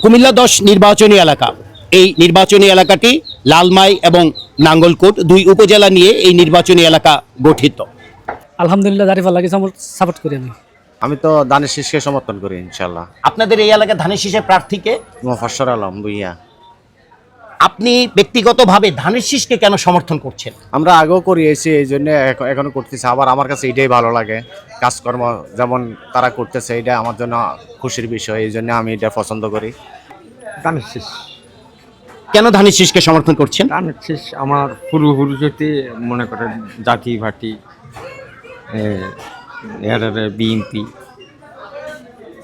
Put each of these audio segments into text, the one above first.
কুমিল্লা 10 নির্বাচনী এলাকা। এই নির্বাচনী এলাকাটি লালমাই এবং নাঙ্গলকোট দুই উপজেলা নিয়ে এই নির্বাচনী এলাকা গঠিত। আলহামদুলিল্লাহ দাঁড়িপাল্লাকে সাপোর্ট করি আমি তো দানের শীষকে সমর্থন করি ইনশাল্লাহ। আপনাদের এই এলাকায় ধানের শীষের প্রার্থীকে মোফাজ্জল আলম ভুইয়া। আপনি ব্যক্তিগতভাবে ধানের শীষকে কেন সমর্থন করছেন? আমরা আগেও করিয়েছি, এই জন্য এখনো করতেছি। আবার আমার কাছে এটাই ভালো লাগে, কাজকর্ম যেমন তারা করতেছে, এটা আমার জন্য খুশির বিষয়। এই জন্য আমি এটা পছন্দ করি। ধানের শীষ। কেন ধানের শীষকে সমর্থন করছেন? ধানের শীষ আমার পূর্বপুরুষ হতে মনে করেন জাতি ভাটি বিএনপি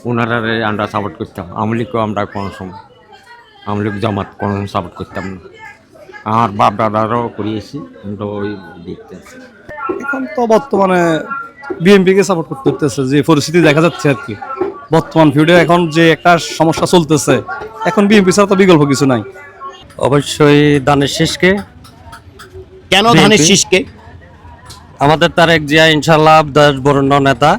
ওনারা আমরা সাপোর্ট করতাম। আওয়ামী লীগকেও আমরা কোনো সময় আওয়ামী লীগ জামাত কোনো সাপোর্ট করতাম না। আমার বাপ দাদারাও করিয়েছি, আমরা ওই দেখতে। এখন তো বর্তমানে বিএনপিকে সাপোর্ট করতে হতেছে, যে পরিস্থিতি দেখা যাচ্ছে আর কি বর্তমান ফিউডে এখন যে একটা সমস্যা চলতেছে, এখন বিএনপি ছাড়া তো বিকল্প কিছু নাই। অবশ্যই ধানের শীষকে। কেন ধানের শীষকে? আমাদের তারেক জিয়া ইনশাল্লাহ দেশ বরেণ্য নেতা,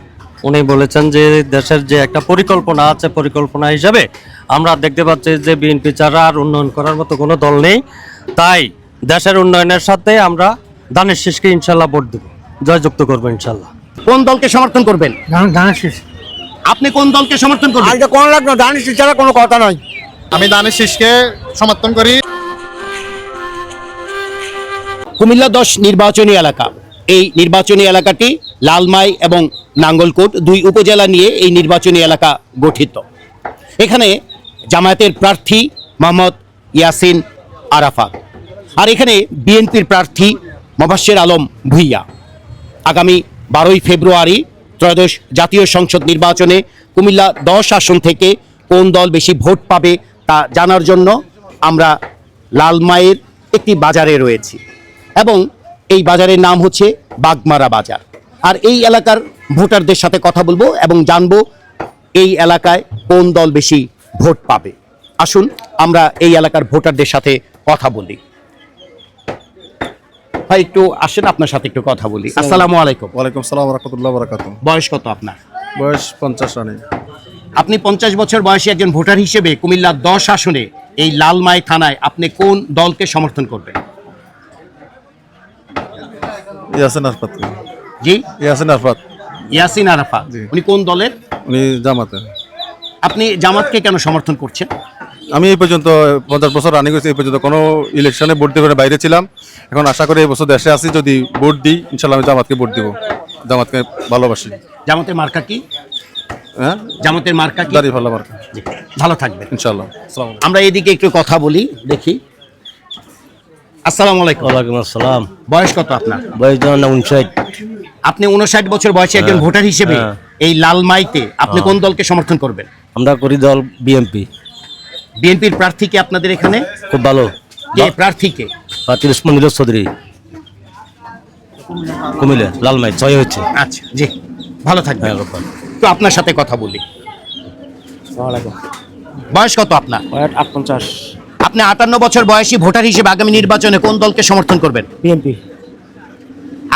উনি বলেছেন যে দেশের যে একটা পরিকল্পনা আছে, পরিকল্পনা হিসাবে আমরা দেখতে পাচ্ছি যে বিএনপি ছাড়া আর উন্নয়ন করার মতো কোনো দল নেই। তাই দেশের উন্নয়নের সাথে আমরা ধানের শীষকে ইনশাল্লাহ ভোট দেব, জয়যুক্ত করবো ইনশাল্লাহ। কোন দলকে সমর্থন করবেন? ধানের শীষ। আপনি কোন দলকে সমর্থন করবেন? এটা কোন লাগবে, ধানের শীষ ছাড়া কোনো কথা নয়। আমি ধানের শীষকে সমর্থন করি। কুমিল্লা 10 নির্বাচনী এলাকা। এই নির্বাচনী এলাকাটি লালমাই এবং নাঙ্গলকোট দুই উপজেলা নিয়ে এই নির্বাচনী এলাকা গঠিত। এখানে জামায়াতের প্রার্থী মোহাম্মদ ইয়াসিন আরাফাত, আর এখানে বিএনপির প্রার্থী মোফাজ্জল আলম ভুইয়া। আগামী 12ই ফেব্রুয়ারি ত্রয়োদশ জাতীয় সংসদ নির্বাচনে কুমিল্লা 10 আসন থেকে কোন দল বেশি ভোট পাবে তা জানার জন্য আমরা লালমাইয়ের একটি বাজারে রয়েছি, এবং এই বাজারের নাম হচ্ছে বাগমারা বাজার। আর এই এলাকার ভোটারদের সাথে কথা বলবো এবং জানবো এই এলাকায় কোন দল বেশি ভোট পাবে। আসুন আমরা এই এলাকার ভোটারদের সাথে কথা বলি। ভাই একটু আসেন, আপনার সাথে একটু কথা বলি। আসসালামু আলাইকুম। ওয়ালাইকুম সালাম রাহমাতুল্লাহ বারাকাতুহু। বয়স কত আপনার? বয়স 50 রানিং। আপনি 50 বছর বয়সী একজন ভোটার হিসেবে কুমিল্লা 10 আসনে এই লালমাই থানায় আপনি কোন দলকে সমর্থন করবেন? ইয়াসিন আরাফাত। জি, ইয়াসিন আরাফাত। ইয়াসিন আরাফাত। উনি কোন দলের? উনি জামাতে। আপনি জামাতকে কেন সমর্থন করছেন? আমি এই পর্যন্ত 50 বছর রানিং হয়েছে, এই পর্যন্ত কোনো ইলেকশনে ভোট দিতে বাইরে ছিলাম। এখন আশা করি এই বছর দেশে আছি, যদি ভোট দিই ইনশাল্লাহ আমি জামাতকে ভোট দিব। জামাতকে ভালোবাসি। জামাতের মার্কা কি? হ্যাঁ, জামাতের মার্কা কি? দাঁড়িপাল্লা মার্কা। জি, ভালো থাকবেন ইনশাল্লাহ। আসসালামু আলাইকুম। আমরা এদিকে একটু কথা বলি, দেখি। আসসালামু আলাইকুম। ওয়ালাইকুম আসসালাম। বয়স কত আপনার? বয়স 59। আপনি 59 বছর বয়সী একজন ভোটার হিসেবে এই লালমাইতে আপনি কোন দলকে সমর্থন করবেন? আমরা করি দল বিএনপি। বিএনপির প্রার্থীকে আপনাদের এখানে? খুব ভালো। কে প্রার্থীকে? প্রার্থী উসমান চৌধুরী, কুমিল্লা লালমাই 6 হচ্ছে। আচ্ছা, জি, ভালো থাকবেন। তো আপনার সাথে কথা বলি। বয়স কত আপনার? 58। আপনি 58 বছর বয়সী ভোটার হিসেবে আগামী নির্বাচনে কোন দলকে সমর্থন করবেন? বিএনপি।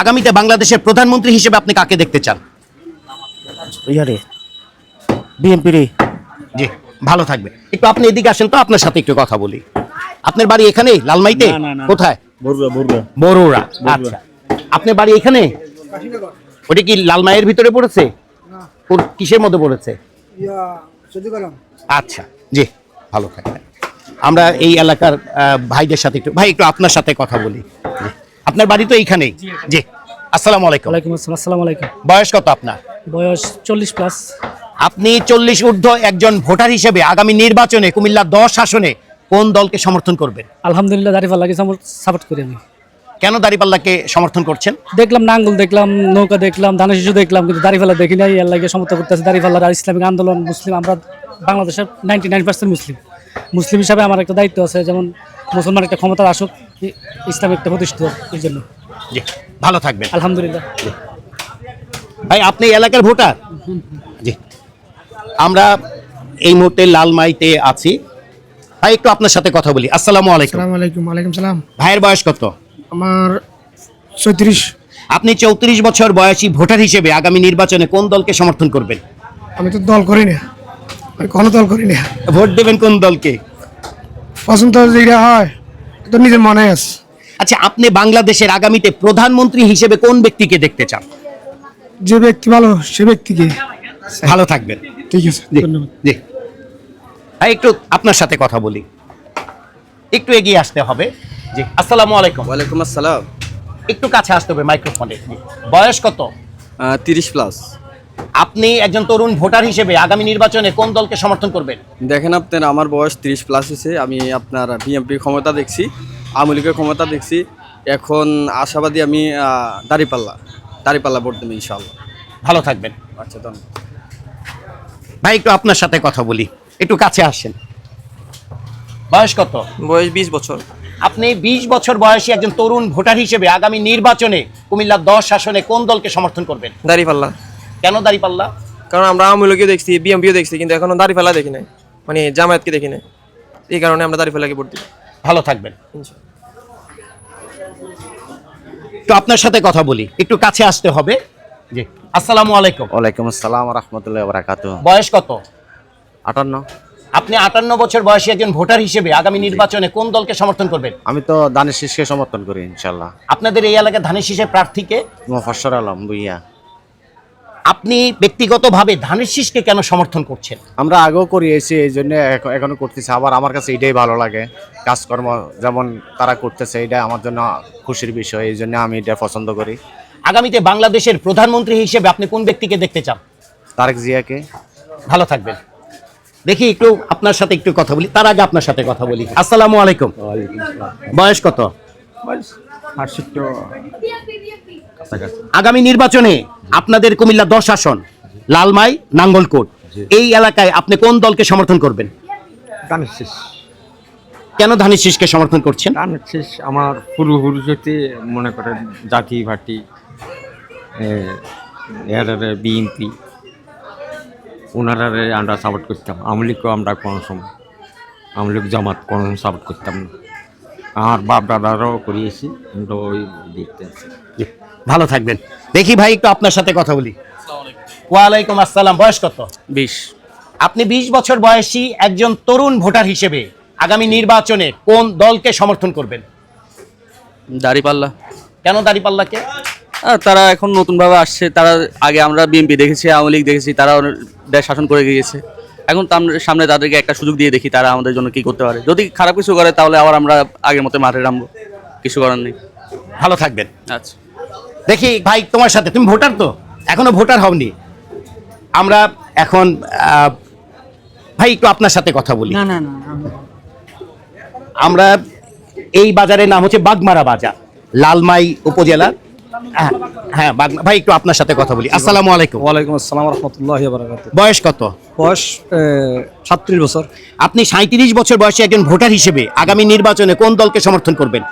আগামীতে বাংলাদেশের প্রধানমন্ত্রী হিসেবে আপনি কাকে দেখতে চান? বিএনপি রে। জি, ভালো থাকবে। একটু আপনি এদিকে আসেন তো, আপনার সাথে একটু কথা বলি। আপনার বাড়ি এখানে লালমাইতে? কোথায়? বড়ুয়া। আচ্ছা, আপনার বাড়ি এখানে? ওটা কি লালমাইয়ের ভিতরে পড়েছে? কিসের মধ্যে পড়েছে? আচ্ছা, জি, ভালো থাকবেন। আমরা এই এলাকার ভাইদের সাথে একটু, ভাই একটু আপনার সাথে কথা বলি। জি, আপনার বাড়ি তো এইখানেই? জি, আসসালামু আলাইকুম। ওয়ালাইকুম আসসালাম। আসসালামু আলাইকুম। বয়স কত আপনার? বয়স 40+। আপনি 40 ঊর্ধ্ব একজন ভোটার হিসেবে আগামী নির্বাচনে কুমিল্লা 10 আসনে কোন দলকে সমর্থন করবেন? আলহামদুলিল্লাহ দাঁড়িপাল্লাকে সাপোর্ট করি আমি। কেন দাঁড়িপাল্লাকে সমর্থন করছেন? দেখলাম নাঙ্গল দেখলাম, নৌকা দেখলাম, ধানের শিশু দেখলাম, কিন্তু দাঁড়িপাল্লা দেখি নাই। এর লাগে সমর্থন করতেছে দাঁড়িপাল্লার আর ইসলামিক আন্দোলন। মুসলিম, আমরা বাংলাদেশের 99% মুসলিম হিসাবে আমার একটা দায়িত্ব আছে, যেমন মুসলমান একটা ক্ষমতার আসুক, ইসলাম একটা প্রতিষ্ঠিত, এই জন্য। জি, ভালো থাকবেন। আলহামদুলিল্লাহ। ভাই আপনি এলাকার ভোটার? জি, আমরা এই মুহূর্তে লালমাইতে আছি। ভাই একটু আপনার সাথে কথা বলি। আসসালামু আলাইকুম। আসসালামু আলাইকুম। ওয়ালাইকুম সালাম। ভাইয়ের বয়স কত? আমার 34। আপনি 34 বছর বয়সী ভোটার হিসেবে আগামী নির্বাচনে কোন দলকে সমর্থন করবেন? আমি তো দল করি না। আমি কোনো দল করি না। ভোট দেবেন কোন দলকে? পছন্দ যেটা হয় তো নিজের মনে আছে। আচ্ছা, আপনি বাংলাদেশের আগামীতে প্রধানমন্ত্রী হিসেবে কোন ব্যক্তিকে দেখতে চান? যে ব্যক্তি ভালো সে ব্যক্তিকে। ভালো থাকবেন। ঠিক আছে, জি ধন্যবাদ। জি ভাই, একটু আপনার সাথে কথা বলি, একটু এগিয়ে আসতে হবে। জি, আসসালামু আলাইকুম। ওয়ালাইকুম আসসালাম। একটু কাছে আসতে হবে মাইক্রোফোনে। বয়স কত? 30+। আপনি একজন তরুণ ভোটার হিসেবে আগামী নির্বাচনে কোন দলকে সমর্থন করবেন? দেখেন আপনার, আমার বয়স 30+ হয়েছে। আমি আপনার বিএনপি ক্ষমতা দেখছি, আওয়ামী লীগের ক্ষমতা দেখছি। এখন আশাবাদী আমি দাঁড়িপাল্লা ভোট দেবো ইনশাআল্লাহ। ভালো থাকবেন। আচ্ছা, ধন্যবাদ। ভাই, একটু আপনার সাথে কথা বলি, একটু কাছে আসেন। বয়স কত? বয়স 20 বছর। আপনি 20 বছর বয়সী একজন তরুণ ভোটার হিসেবে আগামী নির্বাচনে কুমিল্লা 10 আসনে কোন দলকে সমর্থন করবেন? দাঁড়িপাল্লা। কেন দাঁড়িপাল্লা? কারণ আমরা আওয়ামী লীগও দেখছি, বিএনপিও দেখছি, কিন্তু এখনো দাঁড়িপাল্লা দেখি নাই, মানে জামায়াতকে দেখি নাই। এই কারণে আমরা দাঁড়িপাল্লাকে ভোট দিই। ভালো থাকবেন। ইনশাআল্লাহ। তো আপনার সাথে কথা বলি, একটু কাছে আসতে হবে। জি, আসসালামু আলাইকুম। ওয়ালাইকুম আসসালাম রহমতুল্লাহ বারাকাতু। বয়স কত? 58। আপনি 58 বছর বয়সী একজন ভোটার হিসেবে আগামী নির্বাচনে কোন দলকে সমর্থন করবেন? আমি তো দানের শীষকে সমর্থন করি ইনশাল্লাহ। আপনাদের এই এলাকায় ধানের শীষের প্রার্থীকে? মোফাজ্জল আলম ভুইয়া। আপনি ব্যক্তিগতভাবে ধানের শীষকে কেন সমর্থন করছেন? আমরা আগেও করিয়েছি, এই জন্য এখনো করতেছি। আবার আমার কাছে এটাই ভালো লাগে, কাজকর্ম যেমন তারা করতেছে, এটা আমার জন্য খুশির বিষয়। এই জন্য আমি এটা পছন্দ করি। আগামীতে বাংলাদেশের প্রধানমন্ত্রী হিসেবে আপনি কোন ব্যক্তিকে দেখতে চান? তারেক জিয়াকে। ভালো থাকবেন। দেখি একটু আপনার সাথে একটু কথা বলি, তার আগে আপনার সাথে কথা বলি। আসসালামু আলাইকুম। বয়স কত? আগামী নির্বাচনে আপনাদের কুমিল্লা 10 আসন, লালমাই, নাঙ্গলকোট, এই এলাকায় আপনি কোন দলকে সমর্থন করবেন? ধানের শীষ। কেন ধানের শীষকে সমর্থন করছেন? ধানের শীষ আমার পূর্বপুরুষ হতে মনে করেন জাতি পার্টি, বিএনপি, ওনারা আমরা সাপোর্ট করতাম। আওয়ামী লীগকেও আমরা কোনো সময়, আওয়ামী লীগ জামাত কোনো সাপোর্ট করতাম না। আমার বাপ দাদারাও করিয়েছি, আমরা ওই দেখতে আছি। ভালো থাকবেন। দেখি ভাই, একটু আপনার সাথে কথা বলি। ওয়ালাইকুম আসসালাম। বয়স কত? 20। আপনি 20 বছর বয়সী একজন তরুণ ভোটার হিসেবে আগামী নির্বাচনে কোন দলকে সমর্থন করবেন? দাঁড়িপাল্লা। কেন দাঁড়িপাল্লাকে? তারা এখন নতুনভাবে আসছে। তারা আগে আমরা বিএনপি দেখেছি, আওয়ামী লীগ দেখেছি, তারা দেশ শাসন করে গিয়েছে। এখন সামনে তাদেরকে একটা সুযোগ দিয়ে দেখি তারা আমাদের জন্য কি করতে পারে। যদি খারাপ কিছু করে তাহলে আবার আমরা আগের মতো মাঠে নামবো, কিছু করার নেই। ভালো থাকবেন। আচ্ছা, দেখি ভাই, তোমার সাথে, তুমি ভোটার তো, এখনো ভোটার হওনি। আমরা এখন ভাই একটু আপনার সাথে কথা বলি। না না না, আমরা এই বাজারের নাম হচ্ছে বাগমারা বাজার, লালমাই উপজেলা। হ্যাঁ, ভাই একটু আপনার সাথে কথা বলি। আসসালামু আলাইকুম। ওয়ালাইকুম আসসালাম রহমতুল্লাহ বারাকাতু। বয়স কত? বয়স 37 বছর। আপনি 37 বছর বয়সী একজন ভোটার হিসেবে আগামী নির্বাচনে কোন দলকে সমর্থন করবেন?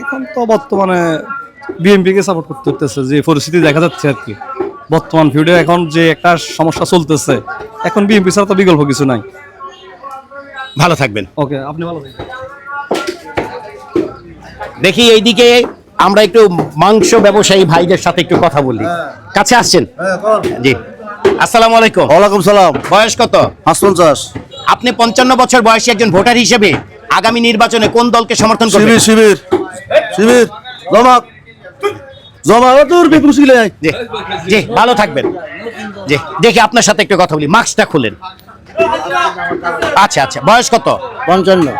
এখন তো বর্তমানে বিএনপিকে সাপোর্ট করতে হতেছে, যে পরিস্থিতি দেখা যাচ্ছে আর কি বর্তমান ফিউডে। এখন যে একটা সমস্যা চলতেছে, এখন বিএনপি ছাড়া তো বিকল্প কিছু নাই। ভালো থাকবেন। ওকে, আপনি ভালো থাকবেন। দেখি এইদিকে আমরা একটু মাংস ব্যবসায়ী ভাইদের সাথে একটু কথা বলি। কাছে আসছেন? জি, আসসালামু আলাইকুম। ওয়ালাইকুম সালাম। বয়স কত? 50। আপনি 55 বছর বয়সী একজন ভোটার হিসেবে আগামী নির্বাচনে কোন দলকে সমর্থন করবেন? শিবির তোর বিপুলে। জি জি, ভালো থাকবেন। জি, দেখি আপনার সাথে একটু কথা বলি। মাস্কটা খুলেন। আচ্ছা আচ্ছা, বয়স কত? 55।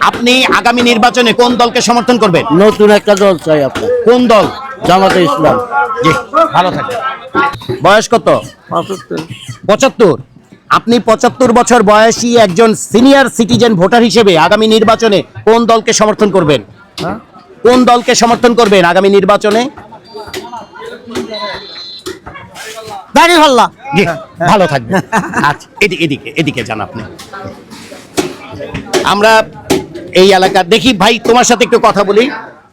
আপনি আগামী নির্বাচনে কোন দলকে সমর্থন করবেন? নতুন একটা দল চাই আপনার। কোন দল? জামাতে ইসলাম। জি, ভালো থাকবেন। বয়স কত? 75। আপনি 75 বছর বয়সী একজন সিনিয়র সিটিজেন ভোটার হিসেবে আগামী নির্বাচনে কোন দলকে সমর্থন করবেন? কোন দলকে সমর্থন করবেন আগামী নির্বাচনে? দাঁড়িপাল্লা। জি, ভালো থাকবেন। আচ্ছা, এদিকে এদিকে যান আপনি। আমরা এই এলাকা দেখি ভাই, তোমার সাথে একটু কথা বলি।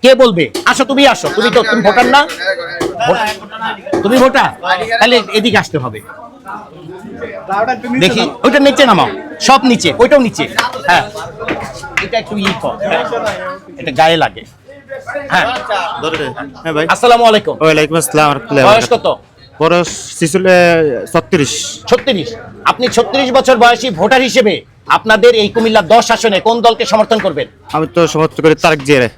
কে বলবে? আসো, তুমি আসো। তুমি ভোটার না? তুমি ভোটার, তাহলে এদিকে আসতে হবে। দেখি ওইটা নিচে নামাও, সব নিচে, ওইটাও নিচে। হ্যাঁ, এটা একটু এটা গায়ে লাগে। হ্যাঁ, আসসালামু আলাইকুম। ওয়ালাইকুম আসসালাম। বয়স কত? বয়স 36। 36। আপনি 36 বছর বয়সী ভোটার হিসেবে আপনাদের এই কুমিল্লা 10 আসনে কোন দলকে সমর্থন করবেন? আমি তো সমর্থন করি তারেক জিয়ারে।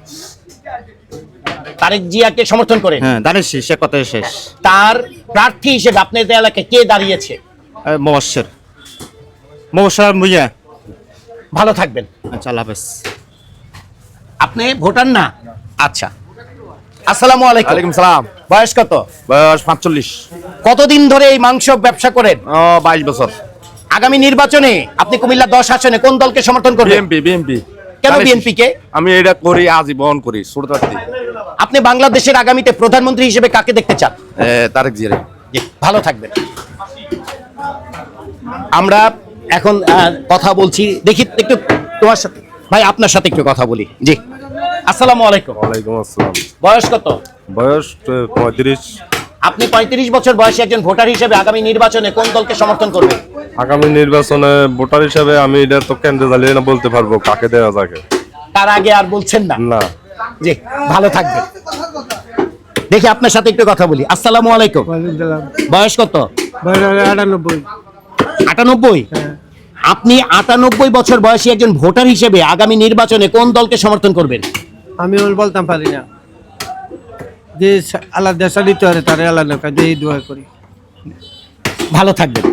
তারেক জিয়াকে সমর্থন করেন? হ্যাঁ, দানের শেষ কথাই শেষ। তার প্রার্থী হিসেবে আপনাদের এলাকায় কে দাঁড়িয়েছে? মবস্বর মুইয়া। ভালো থাকবেন। আচ্ছা, আল্লাহ হাফেজ। আপনি ভোটার না? আচ্ছা। আসসালামু আলাইকুম। ওয়ালাইকুম সালাম। বয়স কত? বয়স 45। কতদিন ধরে এই মাংস ব্যবসা করেন? 22 বছর। আগামী নির্বাচনে আপনি কুমিল্লা 10 আসনে কোন দলকে সমর্থন করবেন? বিএমপি। কেন বিএনপি কে? আমি এটা করি, আজীবন করি, ছোট থাকতে। আপনি বাংলাদেশের আগামীতে প্রধানমন্ত্রী হিসেবে কাকে দেখতে চান? তারেক জিয়ারে। জি, ভালো থাকবেন। আমরা এখন কথা বলছি, দেখি একটু তোমার সাথে, ভাই আপনার সাথে একটু কথা বলি। জি, আসসালামু আলাইকুম। ওয়ালাইকুম আসসালাম। বয়স কত? বয়স 35। আপনি 35 বছর বয়সী একজন ভোটার হিসেবে আগামী নির্বাচনে কোন দলকে সমর্থন করবেন? আগামী নির্বাচনে ভোটার হিসাবে আমি এটা তো কেন্দ্রে জ্বালিয়ে না বলতে পারবো কাকে দেওয়া যাবে। তার আগে আর বলছেন না? না। জি, ভালো থাকবেন। দেখি আপনার সাথে একটু কথা বলি। আসসালামু আলাইকুম। বয়স কত? 98। 98? আপনি 98 বছর বয়সী একজন ভোটার হিসেবে আগামী নির্বাচনে কোন দলকে সমর্থন করবেন? আমি বলতাম পারি না, যে আল্লাহ দেশা দিতে পারে তারে আল্লাহ নৌকা দিয়ে দোয়া করি। ভালো থাকবেন।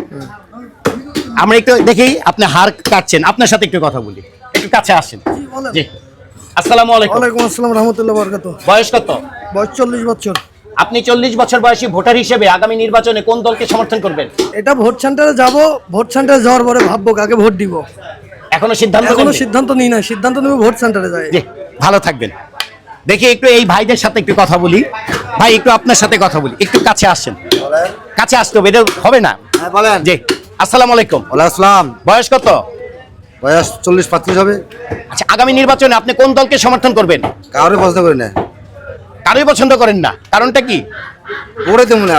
আমরা একটু দেখি আপনি হার কাটছেন, আপনার সাথে একটু কথা বলি, একটু কাছে আসেন। জি, আসসালামু আলাইকুম। ওয়ালাইকুম আসসালাম রহমতুল্লাহ বরকাত। বয়স কত? বয়স 40 বছর। আপনি 40 বছর বয়সী ভোটার হিসেবে আগামী নির্বাচনে কোন দলকে সমর্থন করবেন? এটা ভোট সেন্টারে যাব, ভোট সেন্টারে যাওয়ার পরে ভাববো কাকে ভোট দিব। এখনো সিদ্ধান্ত এখনো নেননি? সিদ্ধান্ত নিই না, সিদ্ধান্ত নেব ভোট সেন্টারে যাই। জি, ভালো থাকবেন। দেখি একটু এই ভাইদের সাথে একটু কথা বলি। ভাই একটু আপনার সাথে কথা বলি, একটু কাছে আসেন। কাছে আসতে হবে, এটা হবে না। বলেন। জি, আসসালামু আলাইকুম। ওয়ালাইকুম আসসালাম। বয়স কত? বয়স 40-35 হবে। আচ্ছা, আগামী নির্বাচনে আপনি কোন দলকে সমর্থন করবেন? কাউরে পছন্দ করি না, কারোই পছন্দ করেন না? কারণটা কি? ভোটে দেবো না,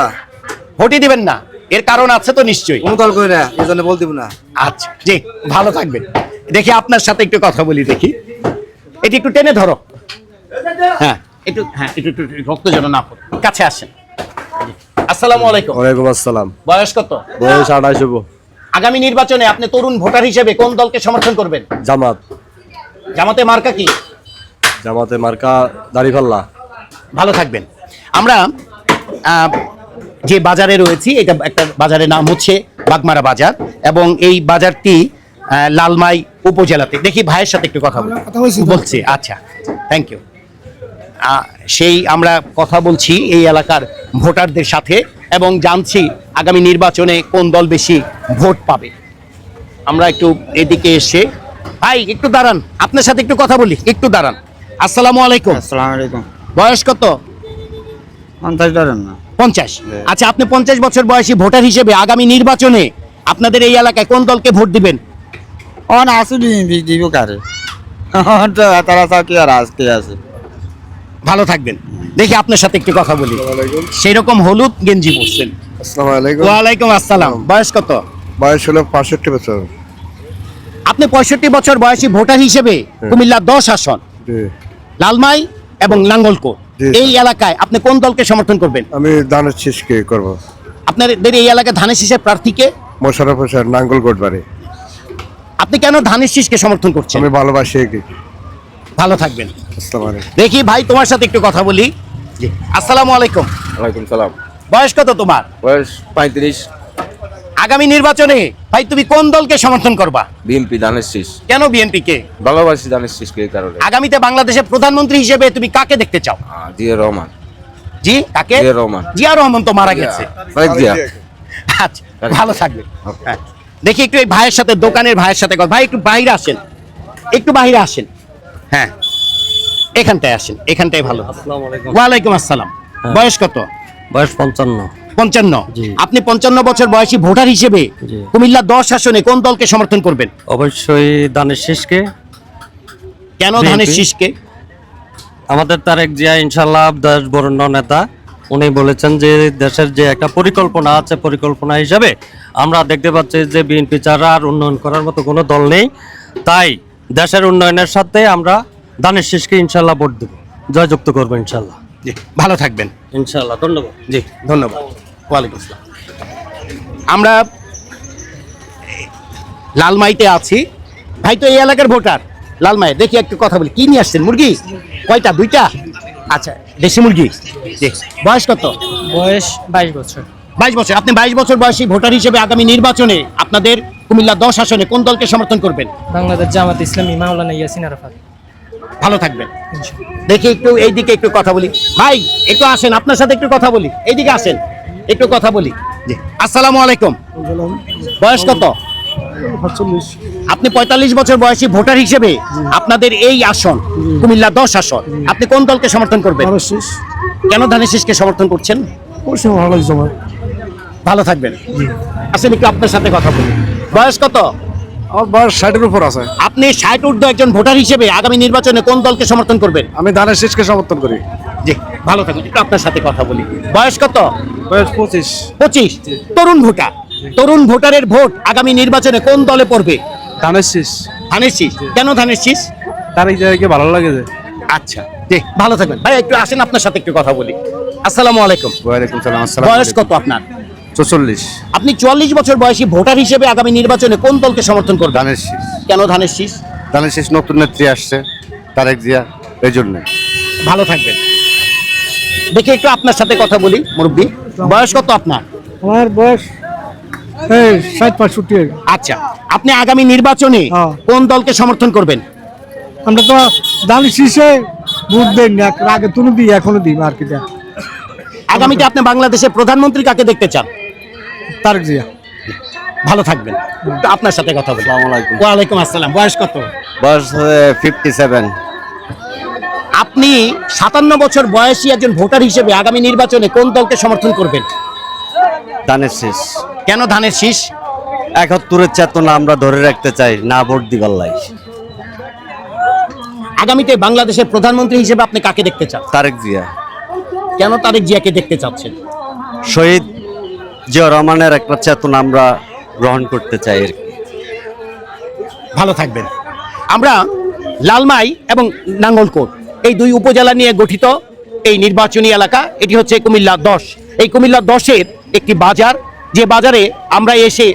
ভোটই দিবেন না? এর কারণ আছে তো নিশ্চয়ই। কোনো দল করি না, এই জন্য বলতে না। আচ্ছা, জি, ভালো থাকবেন। দেখি আপনার সাথে একটু কথা বলি, দেখি এটি একটু টেনে ধরো। হ্যাঁ, একটু, হ্যাঁ, একটু একটু রক্ত যেন না পড়ে। কাছে আসেন। আসসালামু আলাইকুম। ওয়ালাইকুম আসসালাম। বয়স কত? বয়স 28। আগামী নির্বাচনে আপনি তরুণ ভোটার হিসেবে কোন দলকে সমর্থন করবেন? জামাত। জামাতে মার্কা কি? জামাতে মার্কা দাড়িপাল্লা। ভালো থাকবেন। আমরা যে বাজারে রয়েছি, এটা একটা বাজারের নাম হচ্ছে বাগমারা বাজার, এবং এই বাজারটি লালমাই উপজেলাতে। দেখি ভাইয়ের সাথে একটু কথা বলছি। আচ্ছা, থ্যাংক ইউ। সেই আমরা কথা বলছি এই এলাকার ভোটারদের সাথে এবং জানছি আগামী নির্বাচনে কোন দল বেশি ভোট পাবে। আমরা একটু এদিকে এসে, ভাই একটু দাঁড়ান, আপনার সাথে একটু কথা বলি, একটু দাঁড়ান। আসসালামু আলাইকুম। আসসালামু আলাইকুম। বয়স কত? 50 ধরেন না। 50। আচ্ছা, আপনি 50 বছর বয়সী ভোটার হিসেবে আগামী নির্বাচনে আপনাদের এই এলাকায় কোন দলকে ভোট দিবেন? অন আসুন দিব কারে, তারা কি আর আজকে আছে। ভালো থাকবেন। দেখি আপনার সাথে একটু কথা বলি। সেই রকম হলুদ গেঞ্জি পরছেন। আসসালামু আলাইকুম। ওয়ালাইকুম আসসালাম। বয়স কত? বয়স হলো 65 বছর। আপনি 65 বছর বয়সী ভোটার হিসেবে কুমিল্লা 10 আসন, লালমাই এবং নাঙ্গলকোট, এই এলাকায় আপনি কোন দলকে সমর্থন করবেন? আমি দানের শেষকে করব। আপনাদের এই এলাকায় ধানের শীষের প্রার্থীকে? মোশাররফ হোসেন, নাঙ্গলকোট বাড়ি। আপনি কেন ধানের শীষকে সমর্থন করছেন? আমি ভালোবাসি একে। ভালো থাকবেন। আসসালামু আলাইকুম। দেখি ভাই তোমার সাথে একটু কথা বলি। জি, আসসালামু আলাইকুম। ওয়ালাইকুম সালাম। বয়স কত তোমার? বয়স 35। আগামী নির্বাচনে ভাই তুমি কোন দলকে সমর্থন করবা? বিএনপি, দানের শেষ। কেন বিএনপি কে? ভালোবাসি দানের শেষকে, এই কারণে। আগামীতে বাংলাদেশের প্রধানমন্ত্রী হিসেবে তুমি কাকে দেখতে চাও? জিয়া রহমান। জি, কাকে? জিয়া রহমান। জিয়া রহমান তো মারা গেছে। তারেক জিয়া। আচ্ছা, ভালো থাকবে। হ্যাঁ, দেখি একটু এই ভাইয়ের সাথে, দোকানের ভাইয়ের সাথে কথা। ভাই একটু বাইরে আসেন, একটু বাইরে আসেন। হ্যাঁ, এখানটায় আসেন, এখানটায় ভালো। আসসালামু আলাইকুম। ওয়ালাইকুম আসসালাম। বয়স কত? বয়স 55। 55। জি। আপনি 55 বছর বয়সী ভোটার হিসেবে জি। কুমিল্লা 10 আসনে কোন দলকে সমর্থন করবেন? অবশ্যই দানের শেষকে। কেন বিএনপি। ধানের শীষকে? আমাদের তারেক জিয়া ইনশাল্লাহ দেশ বরেণ্য নেতা, উনি বলেছেন যে দেশের যে একটা পরিকল্পনা আছে, পরিকল্পনা হিসাবে আমরা দেখতে পাচ্ছি যে বিএনপি ছাড়া আর উন্নয়ন করার মতো কোনো দল নেই। তাই দেশের উন্নয়নের সাথে আমরা দানের শেষকে ইনশাল্লাহ ভোট দেব, জয়যুক্ত করবো ইনশাল্লাহ। জি, ভালো থাকবেন। ইনশাল্লাহ, ধন্যবাদ। জি, ধন্যবাদ। ওয়ালাইকুম আসসালাম। আমরা লালমাইতে আছি। ভাই তো এই এলাকার ভোটার। লালমাই, দেখি একটু কথা বলি। কি নিয়ে আসছেন? মুরগি কয়টা? 2টা? আচ্ছা, দেশি মুরগি। জি। বয়স কত? বয়স 22 বছর। 22 বছর। আপনি 22 বছর বয়সী ভোটার হিসেবে আগামী নির্বাচনে আপনাদের কুমিল্লা 10 আসনে কোন দলকে সমর্থন করবেন? বাংলাদেশ জামাত ইসলামী মাওলানা ইয়াসিন আরাফাত। ভালো থাকবেন। দেখি একটু এইদিকে একটু কথা বলি। ভাই একটু আসেন, আপনার সাথে একটু কথা বলি। এইদিকে আসেন, একটু কথা বলি। জি। আসসালামু আলাইকুম। বয়স কত? 45। আপনি 45 বছর বয়সী ভোটার হিসেবে আপনাদের এই আসন কুমিল্লা 10 আসন, আপনি কোন দলকে সমর্থন করবেন? কেন ধানের শীষকে সমর্থন করছেন? ভালো থাকবেন। আসেন একটু আপনার সাথে কথা বলি। বয়স কত? আমার বয়স 60-এর উপর আছে। আপনি 60 ঊর্ধ্ব একজন ভোটার হিসেবে আগামী নির্বাচনে কোন দলকে সমর্থন করবেন? আমি ধানের শীষকে সমর্থন করি। জি, ভালো থাকবেন। একটু আপনার সাথে কথা বলি। বয়স কত? বয়স 25। 25। তরুণ ভোটার। তরুণ ভোটারের ভোট আগামী নির্বাচনে কোন দলে পড়বে? ধানের শীষ। ধানের শীষ। কেন ধানের শীষ? তার এই জায়গায় ভালো লাগে যে। আচ্ছা, জি, ভালো থাকবেন। ভাই একটু আসেন, আপনার সাথে একটু কথা বলি। আসসালামু আলাইকুম। ওয়ালাইকুম সালাম। আসসালাম। বয়স কত আপনার? 44। আপনি 44 বছর বয়সী ভোটার হিসেবে আগামী নির্বাচনে কোন দলকে সমর্থন করবেন? ধানের শীষ। কেন ধানের শীষ? ধানের শীষ নতুন নেত্রী আসছে, তারেক জিয়া, এই জন্যে। ভালো থাকবেন। দেখি একটু আপনার সাথে কথা বলি। মুরব্বী, বয়স কত আপনার? আমার বয়স 60-65। আচ্ছা, আপনি আগামী নির্বাচনে হ্যাঁ। কোন দলকে সমর্থন করবেন? আমরা তো ধানের শীষে ভোট দেন না, আগে তুলে দিই, এখনো দিই আর কি। আগামীতে আপনি বাংলাদেশের প্রধানমন্ত্রী কাকে দেখতে চান? তারেক জিয়া। ভালো থাকবেন। তো আপনার সাথে কথা বলি। ওয়ালাইকুম আসসালাম। বয়স কত? বয়স 57। আপনি 57 বছর বয়সী একজন ভোটার হিসেবে আগামী নির্বাচনে কোন দলকে সমর্থন করবেন? ধানের শীষ। কেন ধানের শীষ? 71-এর চেতনা আমরা ধরে রাখতে চাই, না ভোট দিবার লাই। আগামীতে বাংলাদেশের প্রধানমন্ত্রী হিসেবে আপনি কাকে দেখতে চান? তারেক জিয়া। কেন তারেক জিয়াকে দেখতে চাচ্ছেন? শহীদ জিয়া রহমানের একটা চেতনা আমরা গ্রহণ করতে চাই আর কি। ভালো থাকবেন। আমরা লালমাই এবং নাঙ্গলকোট এই 2 উপজেলা নিয়ে গঠিত এই নির্বাচনী এলাকা। এটি হচ্ছে কুমিল্লা 10। এই কুমিল্লা 10-এর একটি বাজার, যে বাজারে আমরা এসে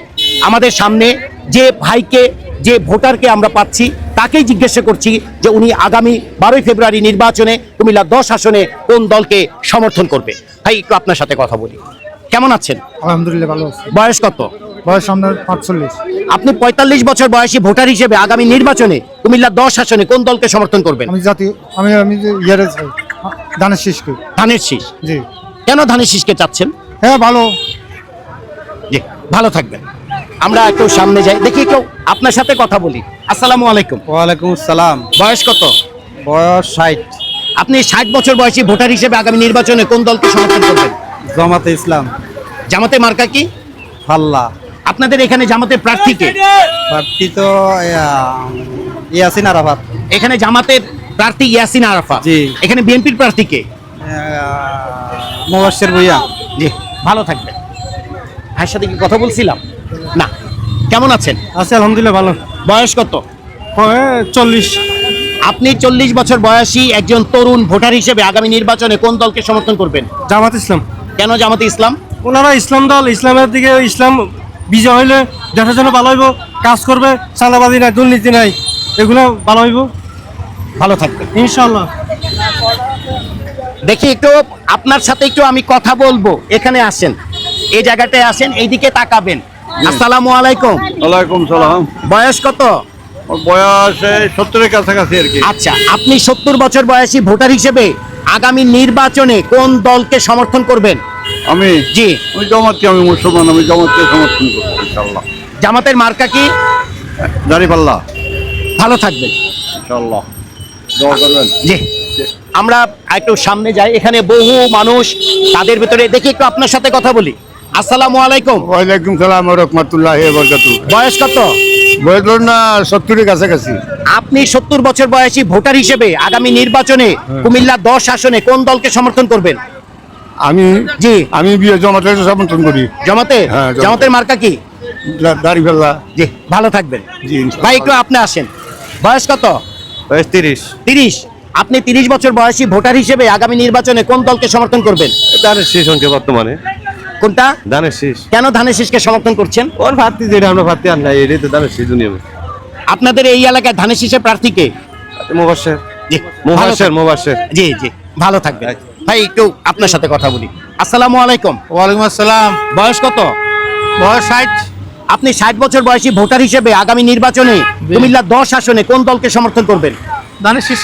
আমাদের সামনে যে ভাইকে, যে ভোটারকে আমরা পাচ্ছি, তাকেই জিজ্ঞাসা করছি যে উনি আগামী 12 ফেব্রুয়ারি নির্বাচনে কুমিল্লা 10 আসনে কোন দলকে সমর্থন করবে। ভাই একটু আপনার সাথে কথা বলি। কেমন আছেন? আলহামদুলিল্লাহ ভালো আছি। বয়স কত? বয়স আপনার 45। আপনি 45 বছর বয়সী ভোটার হিসেবে আগামী নির্বাচনে কুমিল্লা 10 আসনে কোন দলকে সমর্থন করবেন? আমি ইয়ারে চাই ধানের শীষকে। ধানের শীষ। জি। কেন ধানের শীষকে চাচ্ছেন? হ্যাঁ, ভালো। জি, ভালো থাকবেন। আমরা একটু সামনে যাই, দেখি একটু আপনার সাথে কথা বলি। আসসালামু আলাইকুম। ওয়ালাইকুম আসসালাম। বয়স কত? বয়স 60। আপনি 60 বছর বয়সী ভোটার হিসেবে আগামী নির্বাচনে কোন দলকে সমর্থন করবেন? জামাতে ইসলাম। জামাতে মার্কা কি? ফাল্লা। আপনাদের এখানে জামাতের প্রার্থী কে? প্রার্থী তো ইয়াসিন আরাফাত। এখানে জামাতের প্রার্থী ইয়াসিন আরাফাত। জি। এখানে বিএনপির প্রার্থী কে? মুবাশশির ভুঁইয়া। জি, ভালো থাকবেন। ভাইয়ের সাথে কি কথা বলছিলাম না? কেমন আছেন? আছি আলহামদুলিল্লাহ ভালো। বয়স কত? 40। আপনি 40 বছর বয়সী একজন তরুণ ভোটার হিসেবে আগামী নির্বাচনে কোন দলকে সমর্থন করবেন? জামাত ইসলাম। কেন জামাতে ইসলাম? ওনারা ইসলাম দল, ইসলামের দিকে, ইসলাম বিজয় হইলে দেশের জন্য ভালো হইব, কাজ করবে, চাঁদাবাজি নাই, দুর্নীতি নাই, এগুলো ভালো হইব। ভালো থাকবেন ইনশাআল্লাহ। দেখি একটু আপনার সাথে একটু আমি কথা বলবো। এখানে আসেন, এই জায়গাটায় আসেন, এইদিকে তাকাবেন। আসসালামু আলাইকুম। ওয়ালাইকুম সালাম। বয়স কত? বয়স 70-এর কাছাকাছি আর কি। আচ্ছা, আপনি 70 বছর বয়সী ভোটার হিসেবে আগামী নির্বাচনে কোন দলকে সমর্থন করবেন? আমি জি। জামাতকে, আমি মুসলমান, আমি জামাতকে সমর্থন করব ইনশাআল্লাহ। জামাতের মার্কা কি? দাঁড়িপাল্লা। ভালো থাকবেন। ইনশাআল্লাহ দোয়া করবেন। জি, আমরা একটু সামনে যাই। এখানে বহু মানুষ, তাদের ভিতরে দেখি একটু আপনার সাথে কথা বলি। আসসালামু আলাইকুম। ওয়ালাইকুম সালাম ওয়া রাহমাতুল্লাহি ওয়া বারাকাতুহু। বয়স কত? বয়স ধরুন না 70-এর কাছাকাছি। আপনি 70 বছর বয়সী ভোটার হিসেবে আগামী নির্বাচনে কুমিল্লা 10 আসনে কোন দলকে সমর্থন করবেন? আমি জি। আমি জামাতের সমর্থন করি। জামাতে? হ্যাঁ, জামাতে। জামাতের মার্কা কি? দাঁড়িপাল্লা। জি, ভালো থাকবেন। জি ইনশাআল্লাহ। ভাই একটু আপনি আসেন। বয়স কত? বয়স 30। 30। আপনি 30 বছর বয়সী ভোটার হিসেবে আগামী নির্বাচনে কোন দলকে সমর্থন করবেন? ধানের শীষ হচ্ছে বর্তমানে। কোনটা? ধানের শীষ কেন ধানের শীষকে সমর্থন করছেন? ওর প্রার্থী যেটা আমরা প্রার্থী আর নাই এটাই তো ধানের শীষ নিয়ম আপনাদের এই এলাকায় ধানের শীষের প্রার্থীকে? মুবাশশির জি, মুবাশশির জি জি, ভালো থাকবেন। ভাই একটু আপনার সাথে কথা বলি। আসসালামু আলাইকুম। ওয়ালাইকুম আসসালাম। বয়স কত? বয়স 60। আপনি 60 বছর বয়সী ভোটার হিসেবে আগামী নির্বাচনে কুমিল্লা 10 আসনে কোন দলকে সমর্থন করবেন? ধানের শীষ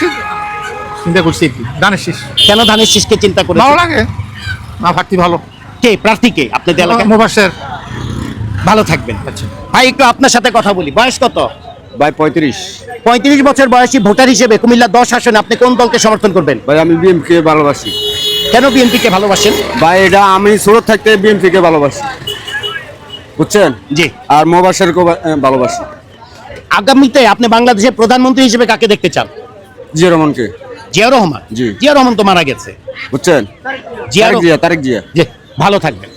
চিন্তা করছি কি ধানের শীষ কেন ধানের শীষকে চিন্তা ভালো করেছেন? লাগে না প্রার্থী ভালো কে প্রার্থীকে আপনাদের এলাকায়? মুবাশশির। ভালো থাকবেন। আচ্ছা ভাই একটু আপনার সাথে কথা বলি। বয়স কত? ভাই 35। 35 বছর বয়সী ভোটার হিসেবে কুমিল্লা 10 আসনে আপনি কোন দলকে সমর্থন করবেন? ভাই আমি বিএমপি কে ভালোবাসি। কেন বিএনপিকে ভালোবাসেন? ভাই এটা আমি ছোট থাকতে বিএমপি কে ভালোবাসি, বুঝছেন? জি। আর মুবাশশির কে ভালোবাসি। আগামীতে আপনি বাংলাদেশের প্রধানমন্ত্রী হিসেবে কাকে দেখতে চান? জিয়া রহমানকে। জিয়া রহমান? জি। জিয়া রহমান তো মারা গেছে। বুঝছেন? তারেক জিয়া। জি, ভালো থাকবেন।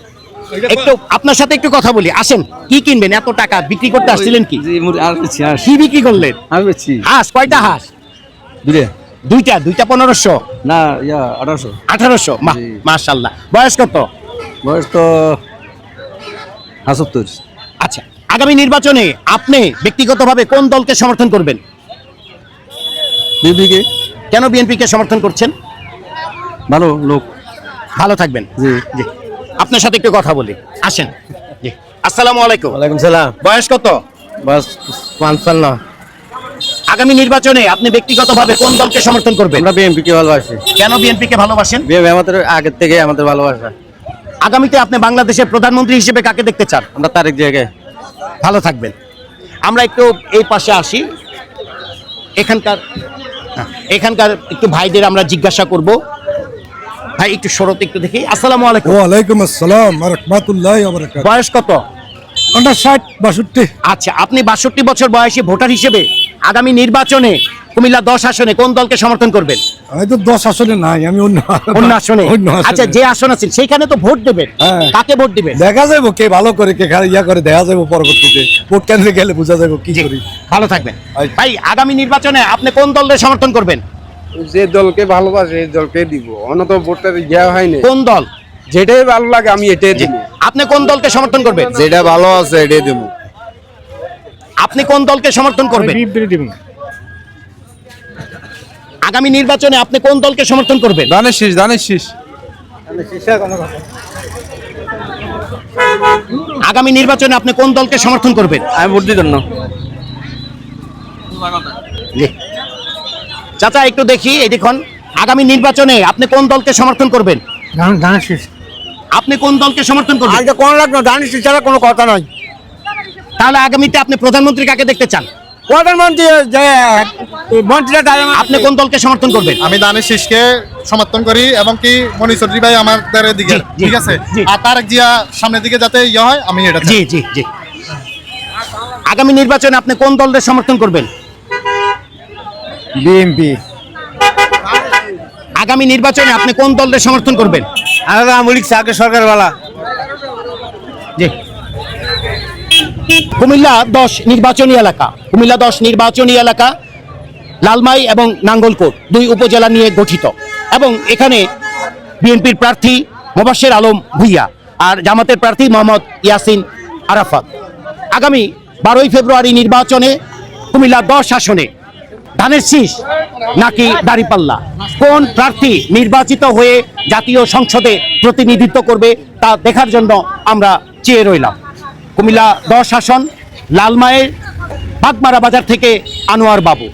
একটু আপনার সাথে একটু কথা বলি। আসেন, কি কিনবেন? এত টাকা বিক্রি করতে আসছিলেন কি? কি বিক্রি করলেন? হাঁস কয়টা হাঁস? দুইটা 1500 না, 1800। 1800। মাশাআল্লাহ। বয়স কত? বয়স তো 75। আচ্ছা, আগামী নির্বাচনে আপনি ব্যক্তিগতভাবে কোন দলকে সমর্থন করবেন? বিবিকে। কেন বিএনপিকে সমর্থন করছেন? ভালো লোক। ভালো থাকবেন। জি। জি, আপনার সাথে একটু কথা বলি। আসেন। জি, আসসালামু আলাইকুম। ওয়ালাইকুম সালাম। বয়স কত? বাস 55। আগামী নির্বাচনে আপনি ব্যক্তিগতভাবে কোন দলকে সমর্থন করবেন? আমরা বিএমপি কে ভালোবাসি। কেন বিএনপিকে ভালোবাসেন? বিএমপি আমাদের আগের থেকে আমাদের ভালোবাসা। আগামীতে আপনি বাংলাদেশের প্রধানমন্ত্রী হিসেবে কাকে দেখতে চান? আমরা তারেক জিয়াকে। ভালো থাকবেন। আমরা একটু এই পাশে আসি। এখানকার একটু ভাইদের আমরা জিজ্ঞাসা করব। ভাই একটু শরৎ একটু দেখি। আসসালামু আলাইকুম। ওয়ালাইকুম আসসালাম ওয়া রাহমাতুল্লাহি ওয়া বারাকাতুহু। বয়স কত? আমরা 60 62। আচ্ছা, আপনি 62 বছর বয়সী ভোটার হিসেবে আগামী নির্বাচনে কুমিল্লা 10 আসনে কোন দলকে সমর্থন করবেন? আমি তো 10 আসনে নাই, আমি অন্য আসনে। আচ্ছা, যে আসন আছে সেখানে তো ভোট দেবেন। হ্যাঁ। কাকে ভোট দিবেন? দেখা যাবে কে ভালো করে কে ইয়া করে দেখা যাবে পরবর্তীতে। ভোট কেন্দ্রে গেলে বোঝা যাবে কি জি, করি। ভালো থাকবেন। ভাই আগামী নির্বাচনে আপনি কোন দলের সমর্থন করবেন? যে দলকে ভালোবাসে এই দলকে দিব, অন্য ভোটের ইয়া হয় না। কোন দল? যেটাই ভালো লাগে আমি এটাই দিব। আপনি কোন দলকে সমর্থন করবেন? যেটা ভালো আছে এটাই দেবো। আপনি কোন দলকে সমর্থন করবেন? আগামী নির্বাচনে আপনি কোন দলকে সমর্থন করবেন? ধানের শীষ ধানের শীষ। আগামী নির্বাচনে আপনি কোন দলকে সমর্থন করবেন? আমি ভোট দিতাম না। জি। চাচা একটু দেখি, এই দেখুন, আগামী নির্বাচনে আপনি কোন দলকে সমর্থন করবেন? ধানের শীষ। আপনি কোন দলকে সমর্থন করবেন? আজকে কোন লাগবে ধানের শীষ ছাড়া কোনো কথা নাই। তাহলে আগামীতে আপনি প্রধানমন্ত্রী কাকে দেখতে চান? প্রধানমন্ত্রী যে মন্ত্রীরা আপনি কোন দলকে সমর্থন করবেন? আমি ধানের শীষকে সমর্থন করি এবং কি মনির চৌধুরী ভাই আমাদের দিকে, জি, জি, ঠিক আছে? জি। আর তারেক জিয়া সামনের দিকে যাতে ইয়ে হয় আমি এটা চাই। জি জি জি। আগামী নির্বাচনে আপনি কোন দলের সমর্থন করবেন? বিএমপি। আগামী নির্বাচনে আপনি কোন দলের সমর্থন করবেন? আমরা আমলিক আগে সরকার বালা। জি। কুমিল্লা 10 নির্বাচনী এলাকা। কুমিল্লা 10 নির্বাচনী এলাকা লালমাই এবং নাঙ্গলকোট 2 উপজেলা নিয়ে গঠিত এবং এখানে বিএনপির প্রার্থী মোবাশ্বের আলম ভুইয়া আর জামাতের প্রার্থী মোহাম্মদ ইয়াসিন আরাফাত। আগামী 12ই ফেব্রুয়ারি নির্বাচনে কুমিল্লা 10 আসনে ধানের শীষ নাকি দাঁড়িপাল্লা, কোন প্রার্থী নির্বাচিত হয়ে জাতীয় সংসদে প্রতিনিধিত্ব করবে তা দেখার জন্য আমরা চেয়ে রইলাম। কুমিল্লা 10 আসন, লালমাইয়ের বাগমারা বাজার থেকে আনোয়ার বাবু।